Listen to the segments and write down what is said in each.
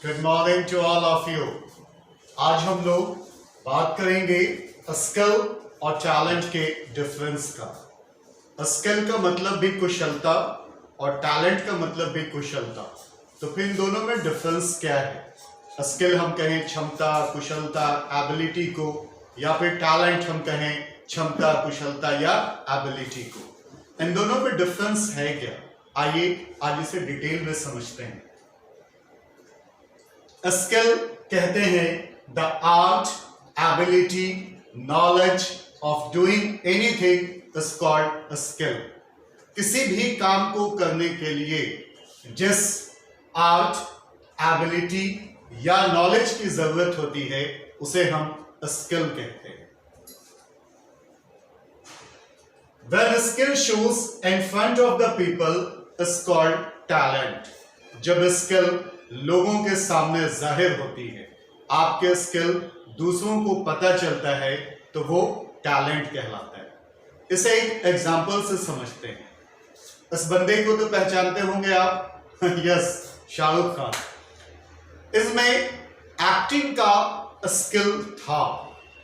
Good morning to all of you. आज हम लोग बात करेंगे स्किल और टैलेंट के डिफरेंस का। स्किल का मतलब भी कुशलता और टैलेंट का मतलब भी कुशलता। तो फिर इन दोनों में डिफरेंस क्या है? स्किल हम कहें क्षमता, कुशलता, एबिलिटी को, या फिर टैलेंट हम कहें क्षमता, कुशलता या एबिलिटी को। इन दोनों में डिफरेंस है क्या? आइए आज इसे डिटेल में समझते हैं। स्किल कहते हैं the art, ability, knowledge of doing anything is called skill. किसी भी काम को करने के लिए जिस आर्ट, एबिलिटी या नॉलेज की जरूरत होती है उसे हम स्किल कहते हैं। When skill shows in front of the people is called talent। जब स्किल लोगों के सामने जाहिर होती है, आपके स्किल दूसरों को पता चलता है, तो वो टैलेंट कहलाता है। इसे एक एग्जांपल से समझते हैं। इस बंदे को तो पहचानते होंगे आप यस, शाहरुख खान। इसमें एक्टिंग का स्किल था,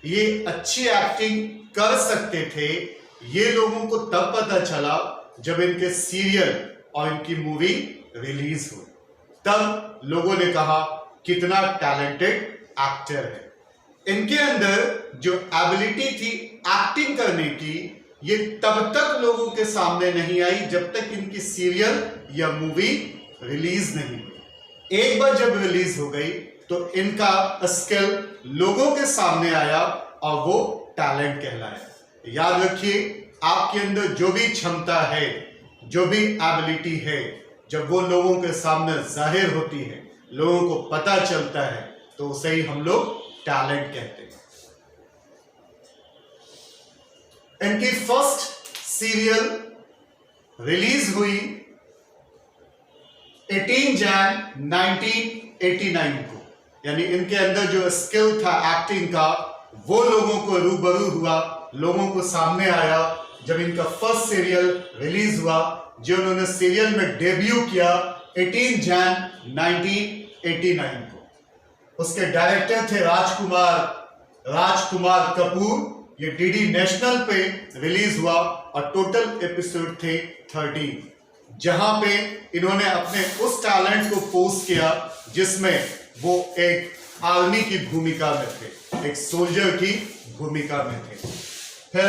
ये अच्छी एक्टिंग कर सकते थे। ये लोगों को तब पता चला जब इनके सीरियल और इनकी मूवी रिलीज हुई, तब लोगों ने कहा कितना टैलेंटेड एक्टर है। इनके अंदर जो एबिलिटी थी एक्टिंग करने की, ये तब तक लोगों के सामने नहीं आई जब तक इनकी सीरियल या मूवी रिलीज नहीं हुई। एक बार जब रिलीज हो गई तो इनका स्किल लोगों के सामने आया और वो टैलेंट कहलाया। याद रखिए, आपके अंदर जो भी क्षमता है, जो भी एबिलिटी है, जब वो लोगों के सामने जाहिर होती है, लोगों को पता चलता है, तो उसे ही हम लोग टैलेंट कहते हैं। इनकी फर्स्ट सीरियल रिलीज हुई 18 जन 1989 को। यानी इनके अंदर जो स्किल था एक्टिंग का, वो लोगों को रूबरू हुआ, लोगों को सामने आया जब इनका फर्स्ट सीरियल रिलीज हुआ, जो उन्होंने सीरियल में डेब्यू किया 18 जन 1989 को। उसके डायरेक्टर थे राजकुमार कपूर। ये डीडी नेशनल पे रिलीज हुआ और टोटल एपिसोड थे 13, जहां पे इन्होंने अपने उस टैलेंट को पोस्ट किया जिसमें वो एक आर्मी की भूमिका में थे, एक सोल्जर की भूमिका में थे। फिर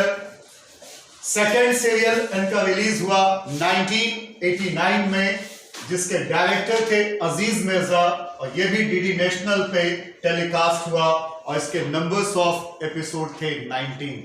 सेकेंड सीरियल इनका रिलीज हुआ 1989 में, जिसके डायरेक्टर थे अजीज मिर्जा, और ये भी डीडी नेशनल पे टेलीकास्ट हुआ और इसके नंबर्स ऑफ एपिसोड थे 19।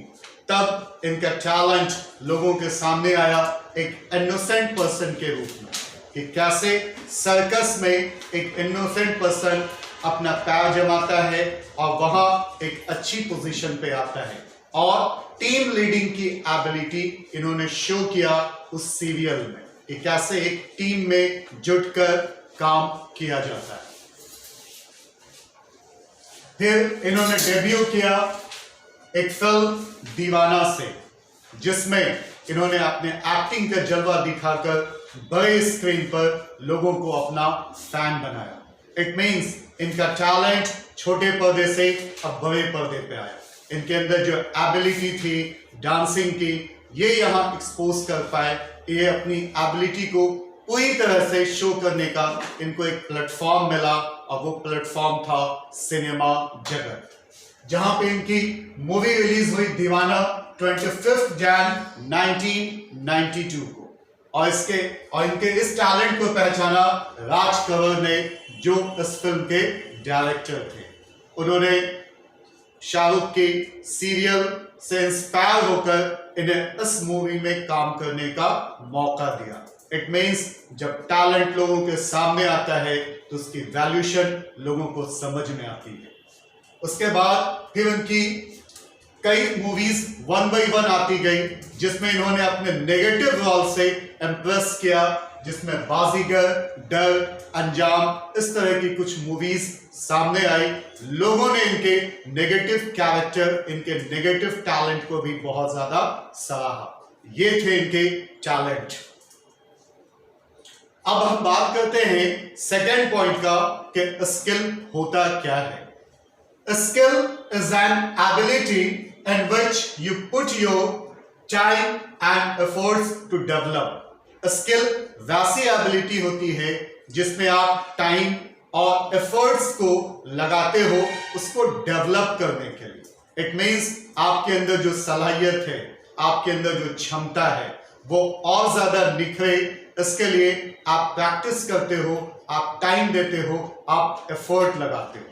तब इनका टैलेंट लोगों के सामने आया एक इनोसेंट पर्सन के रूप में, कि कैसे सर्कस में एक इनोसेंट पर्सन अपना पैर जमाता है और वहां एक अच्छी पोजीशन पे आता है। और टीम लीडिंग की एबिलिटी इन्होंने शो किया उस सीरियल में, कि कैसे एक टीम में जुटकर काम किया जाता है। फिर इन्होंने डेब्यू किया एक फिल्म दीवाना से, जिसमें इन्होंने अपने एक्टिंग का जलवा दिखाकर बड़े स्क्रीन पर लोगों को अपना फैन बनाया। इट मीन्स इनका टैलेंट छोटे पर्दे से अब बड़े पर्दे पे आया। इनके अंदर जो एबिलिटी थी डांसिंग की, ये यहाँ एक्सपोज कर पाए। ये अपनी एबिलिटी को पूरी तरह से शो करने का इनको एक प्लेटफॉर्म मिला, और वो प्लेटफॉर्म था सिनेमा जगत, जहां पे इनकी मूवी रिलीज हुई दीवाना 25 जन 1992 को। और इनके इस टैलेंट को पहचाना राज कंवर ने, जो इस फिल्म के डायरेक्टर थे। उन्होंने शाहरुख के सीरियल से इंस्पायर होकर इन्हें इस मूवी में काम करने का मौका दिया। इट मीन्स जब टैलेंट लोगों के सामने आता है तो उसकी वैल्यूएशन लोगों को समझ में आती है। उसके बाद फिर उनकी कई मूवीज 1 by 1 आती गई, जिसमें इन्होंने अपने नेगेटिव रोल से इंप्रेस किया, जिसमें बाजीगर, डर, अंजाम, इस तरह की कुछ मूवीज सामने आई। लोगों ने इनके नेगेटिव कैरेक्टर, इनके नेगेटिव टैलेंट को भी बहुत ज्यादा सराहा। ये थे इनके टैलेंट। अब हम बात करते हैं सेकेंड पॉइंट का कि स्किल होता क्या है। Skill is an ability in which you put your time and efforts to develop. Skill वैसी एबिलिटी होती है जिसमें आप टाइम और एफर्ट्स को लगाते हो उसको डेवलप करने के लिए। इट मीन्स आपके अंदर जो सलाहियत है, आपके अंदर जो क्षमता है वो और ज्यादा निखरे, इसके लिए आप प्रैक्टिस करते हो, आप टाइम देते हो, आप एफर्ट लगाते हो।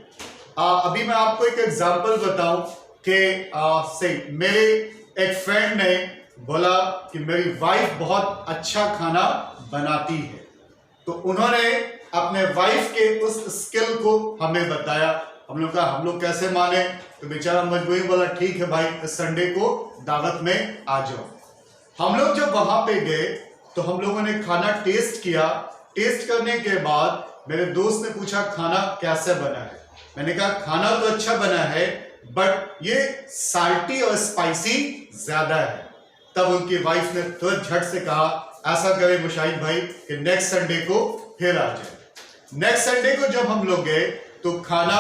अभी मैं आपको एक एग्जांपल बताऊं कि मेरे एक फ्रेंड ने बोला कि मेरी वाइफ बहुत अच्छा खाना बनाती है, तो उन्होंने अपने वाइफ के उस स्किल को हमें बताया। हम लोग कहा हम लोग कैसे माने, तो बेचारा मजबूरी बोला ठीक है भाई, इस संडे को दावत में आ जाओ। हम लोग जब वहां पे गए तो हम लोगों ने खाना टेस्ट किया। टेस्ट करने के बाद मेरे दोस्त ने पूछा खाना कैसे बना है। मैंने कहा खाना तो अच्छा बना है बट ये साल्टी और स्पाइसी ज्यादा है। तब उनकी वाइफ ने तुरंत झट से कहा ऐसा करे मुशाहिद भाई कि नेक्स्ट संडे को फिर आ जाए। नेक्स्ट संडे को जब हम लोग गए तो खाना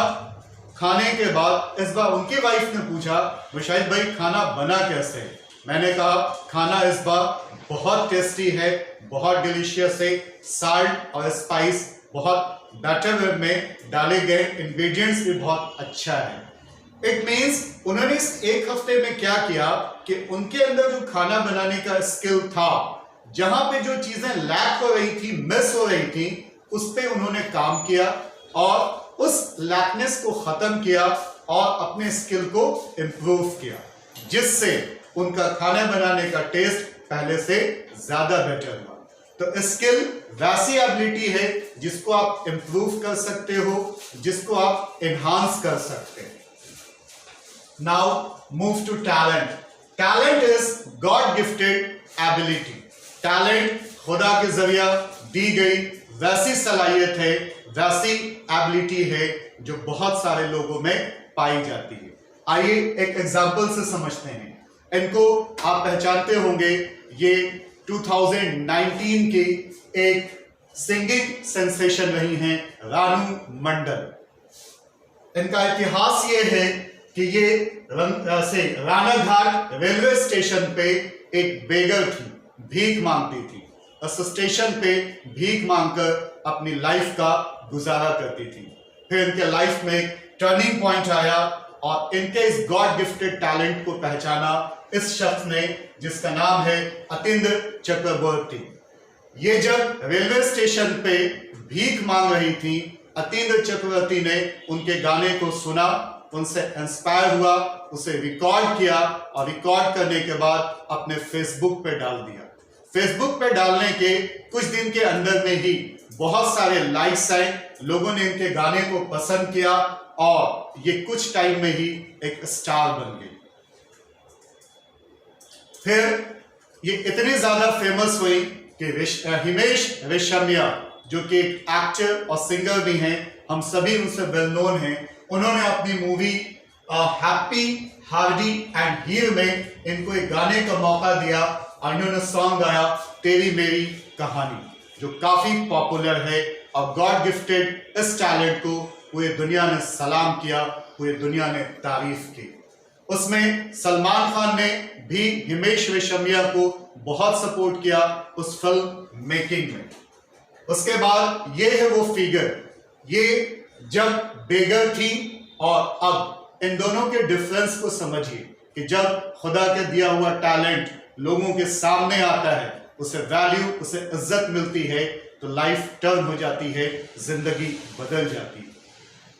खाने के बाद इस बार उनकी वाइफ ने पूछा मुशाहिद भाई खाना बना कैसे है। मैंने कहा खाना इस बार बहुत टेस्टी है, बहुत डिलीशियस है, साल्ट और स्पाइस बहुत बेटर वे में डाले गए, इंग्रेडिएंट्स भी बहुत अच्छा है। इट मीन्स उन्होंने इस एक हफ्ते में क्या किया कि उनके अंदर जो खाना बनाने का स्किल था, जहां पे जो चीजें लैक हो रही थी, मिस हो रही थी, उस पे उन्होंने काम किया और उस लैकनेस को खत्म किया और अपने स्किल को इंप्रूव किया, जिससे उनका खाना बनाने का टेस्ट पहले से ज्यादा बेटर हुआ। तो स्किल वैसी एबिलिटी है जिसको आप इंप्रूव कर सकते हो, जिसको आप एनहांस कर सकते हैं। Now move to talent. Talent is god gifted ability. Talent खुदा के जरिया दी गई वैसी सलाहियत है, वैसी एबिलिटी है जो बहुत सारे लोगों में पाई जाती है। आइए एक एग्जांपल से समझते हैं। इनको आप पहचानते होंगे, ये 2019 की एक सिंगिंग सेंसेशन रही हैं रानू मंडल। इनका इतिहास ये है कि ये रानाघाट रेलवे स्टेशन पे एक बेगर थी, भीख मांगती थी। उस स्टेशन पे भीख मांगकर अपनी लाइफ का गुजारा करती थी। फिर इनके लाइफ में टर्निंग पॉइंट आया और इनके इस गॉड गिफ्टेड टैलेंट को पहचाना इस शख्स ने जिसका नाम है अतिंद्र चक्रवर्ती। ये जब रेलवे स्टेशन पे भीख मांग रही थी, अतिंद्र चक्रवर्ती ने उनके गाने को सुना, उनसे इंस्पायर हुआ, उसे रिकॉर्ड किया और रिकॉर्ड करने के बाद अपने फेसबुक पे डाल दिया। फेसबुक पे डालने के कुछ दिन के अंदर में ही बहुत सारे लाइक्स आए, लोगों ने इनके गाने को पसंद किया और ये कुछ टाइम में ही एक स्टार बन गई। फिर ये इतनी ज्यादा फेमस हुई कि हिमेश रेशमिया जो कि एक एक्टर और सिंगर भी हैं, हम सभी उनसे वेल नोन हैं, उन्होंने अपनी मूवी हैप्पी हार्डी एंड हीर में इनको एक गाने का मौका दिया और इन्होंने सॉन्ग गाया तेरी मेरी कहानी, जो काफी पॉपुलर है और गॉड गिफ्टेड इस टैलेंट को पूरी दुनिया ने सलाम किया, पूरी दुनिया ने तारीफ की। उसमें सलमान खान ने भी हिमेश रेशमिया को बहुत सपोर्ट किया उस फिल्म मेकिंग में। उसके बाद ये है वो फिगर, ये जब बेगर थी और अब इन दोनों के डिफरेंस को समझिए कि जब खुदा के दिया हुआ टैलेंट लोगों के सामने आता है, उसे वैल्यू, उसे इज्जत मिलती है, तो लाइफ टर्न हो जाती है, जिंदगी बदल जाती है।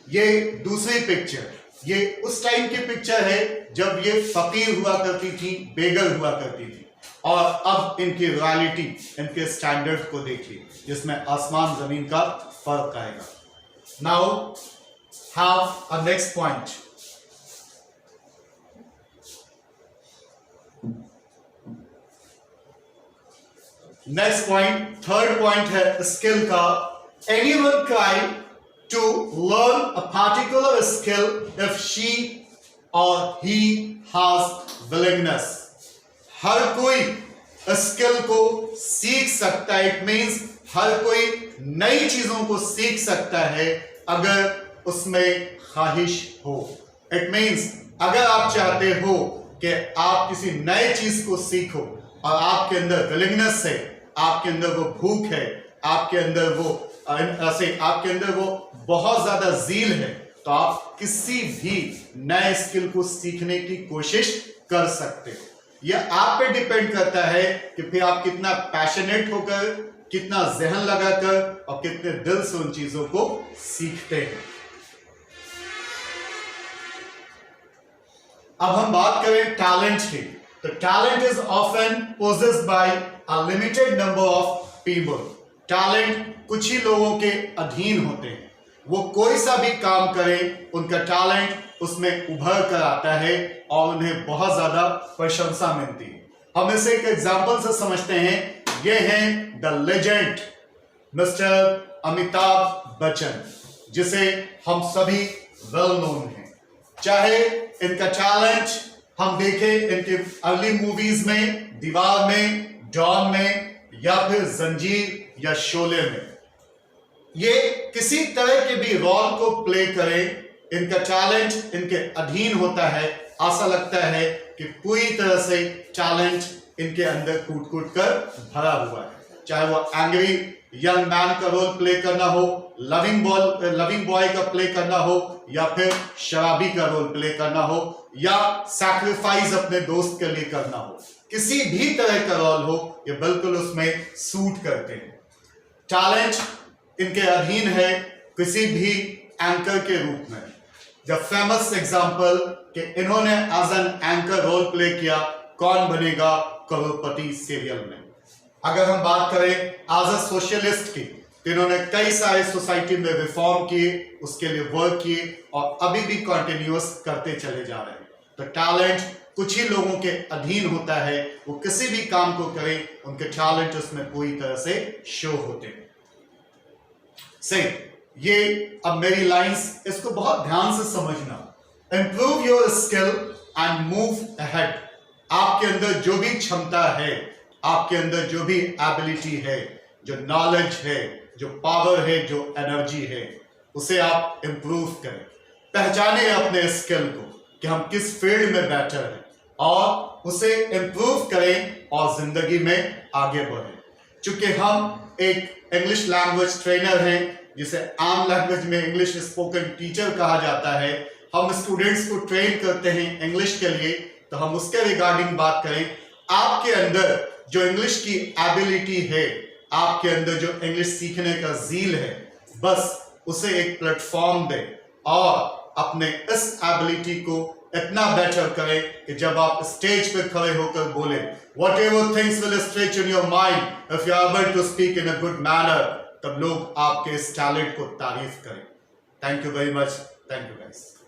ये दूसरी पिक्चर, ये उस टाइम की पिक्चर है जब ये फकीर हुआ करती थी, बेगर हुआ करती थी, और अब इनकी रियलिटी, इनके स्टैंडर्ड को देखिए जिसमें आसमान जमीन का फर्क आएगा। Now have a next point. Next point, third point है स्किल का। Anyone can to learn a particular skill if she or he has willingness। हर कोई स्किल को सीख सकता है। इट मीन्स हर कोई नई चीजों को सीख सकता है अगर उसमें ख्वाहिश हो। इट मीन्स अगर आप चाहते हो कि आप किसी नए चीज को सीखो और आपके अंदर विलिंगनेस है, आपके अंदर वो भूख है, आपके अंदर वो बहुत ज्यादा ज़ील है, तो आप किसी भी नए स्किल को सीखने की कोशिश कर सकते हो। यह आप पे डिपेंड करता है कि फिर आप कितना पैशनेट होकर, कितना जहन लगाकर और कितने दिल से उन चीजों को सीखते हैं। अब हम बात करें टैलेंट की, तो talent is often possessed by a limited number of people. Talent कुछ ही लोगों के अधीन होते हैं। वो कोई सा भी काम करें, उनका टैलेंट उसमें उभर कर आता है और उन्हें बहुत ज्यादा प्रशंसा मिलती है। हम इसे एक एग्जाम्पल से समझते हैं। ये हैं the legend mister Amitabh Bachchan, जिसे हम सभी वेल नोन हैं। चाहे इनका टैलेंट हम देखें इनके अर्ली मूवीज में, दीवार में, डॉन में, या फिर जंजीर या शोले में, ये किसी तरह के भी रोल को प्ले करें, इनका टैलेंट इनके अधीन होता है। ऐसा लगता है कि पूरी तरह से टैलेंट इनके अंदर कूट कूट कर भरा हुआ है। चाहे वो एंग्री यंग मैन का रोल प्ले करना हो, लविंग बॉय का प्ले करना हो, या फिर शराबी का रोल प्ले करना हो, या सैक्रिफाइस अपने दोस्त के लिए करना हो, किसी भी तरह का रोल हो, ये बिल्कुल उसमें सूट करते हैं। टैलेंट इनके अधीन है किसी भी एंकर के रूप में। द फेमस एग्जांपल कि इन्होंने as an anchor role play किया कौन बनेगा करोड़पति सीरियल में। अगर हम बात करें एज अ सोशलिस्ट की, तो इन्होंने कई सारे सोसाइटी में रिफॉर्म किए, उसके लिए वर्क किए और अभी भी कंटिन्यूअस करते चले जा रहे हैं। तो टैलेंट कुछ ही लोगों के अधीन होता है। वो किसी भी काम को करें, उनके टैलेंट उसमें पूरी तरह से शो होते हैं। सही, ये अब मेरी लाइंस, इसको बहुत ध्यान से समझना। Improve your skill and move ahead. आपके अंदर जो भी क्षमता है, आपके अंदर जो भी एबिलिटी है, जो नॉलेज है, जो पावर है, जो एनर्जी है, उसे आप इंप्रूव करें। पहचाने अपने स्किल को कि हम किस फील्ड में बेटर हैं और उसे इंप्रूव करें और जिंदगी में आगे बढ़ें। चूंकि हम एक इंग्लिश लैंग्वेज ट्रेनर हैं, जिसे आम लैंग्वेज में इंग्लिश स्पोकन टीचर कहा जाता है, हम स्टूडेंट्स को ट्रेन करते हैं इंग्लिश के लिए, तो हम उसके रिगार्डिंग बात करें। आपके अंदर जो इंग्लिश की एबिलिटी है, आपके अंदर जो इंग्लिश सीखने का ज़ील है, बस उसे एक प्लेटफॉर्म दें और अपने इस एबिलिटी को इतना बेटर करें कि जब आप स्टेज पर खड़े होकर बोले, whatever things will stretch in your mind if you are able to speak in a good manner, तब लोग आपके इस टैलेंट को तारीफ करें। Thank you very much. Thank you guys.